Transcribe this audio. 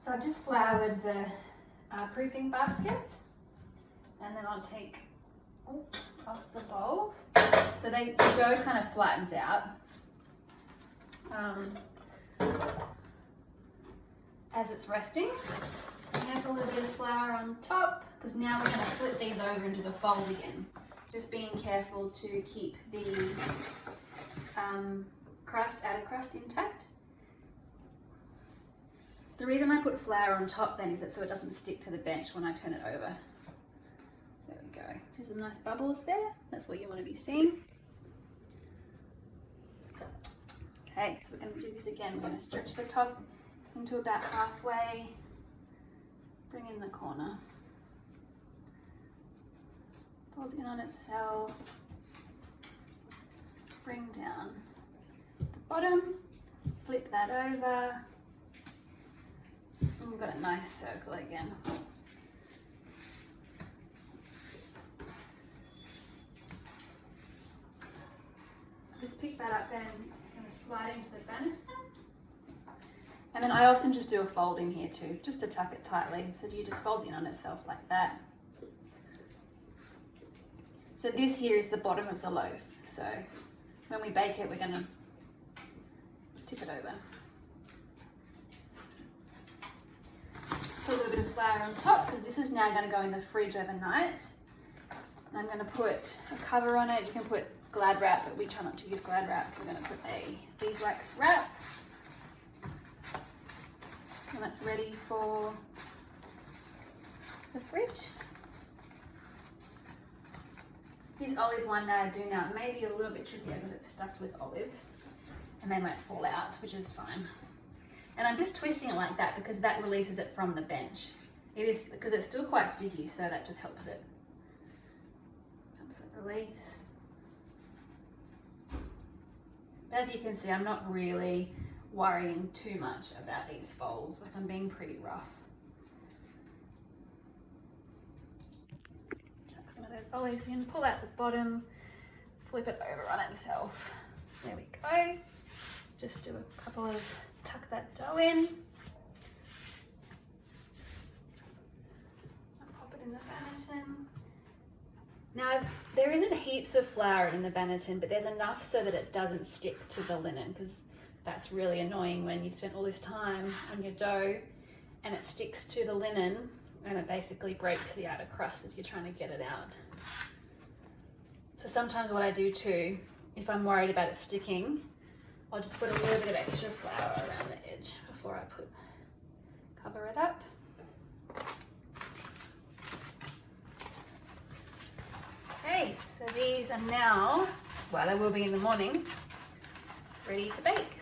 So I've just floured the proofing baskets, and then I'll take off the bowls. So the dough kind of flattens out as it's resting. I'm going to put a little bit of flour on top, because now we're going to flip these over into the fold again. Just being careful to keep the outer crust intact. So the reason I put flour on top then is that so it doesn't stick to the bench when I turn it over. There we go. See some nice bubbles there? That's what you want to be seeing. Okay, so we're going to do this again. We're going to stretch the top into about halfway. Bring in the corner. Folds in on itself. Bring down the bottom. Flip that over. And we've got a nice circle again. Just pick that up then and kind of slide into the banneton. And then I often just do a fold in here too, just to tuck it tightly. So you just fold in on itself like that. So this here is the bottom of the loaf. So when we bake it, we're going to tip it over. Let's put a little bit of flour on top, because this is now going to go in the fridge overnight. And I'm going to put a cover on it. You can put Glad wrap, but we try not to use Glad wrap, so we're going to put a beeswax wrap. And that's ready for the fridge. This olive one that I do now may be a little bit trickier because it's stuffed with olives and they might fall out, which is fine. And I'm just twisting it like that because that releases it from the bench. It is, because it's still quite sticky, so that just helps it release. As you can see, I'm not really worrying too much about these folds. Like, I'm being pretty rough. Chuck some of those olives in, pull out the bottom, flip it over on itself. There we go. Just do a couple of, tuck that dough in. And pop it in the banneton. Now, there isn't heaps of flour in the banneton, but there's enough so that it doesn't stick to the linen, because that's really annoying when you've spent all this time on your dough and it sticks to the linen and it basically breaks the outer crust as you're trying to get it out. So sometimes what I do too, if I'm worried about it sticking, I'll just put a little bit of extra flour around the edge before I cover it up. Okay, so these are now, well, they will be in the morning, ready to bake.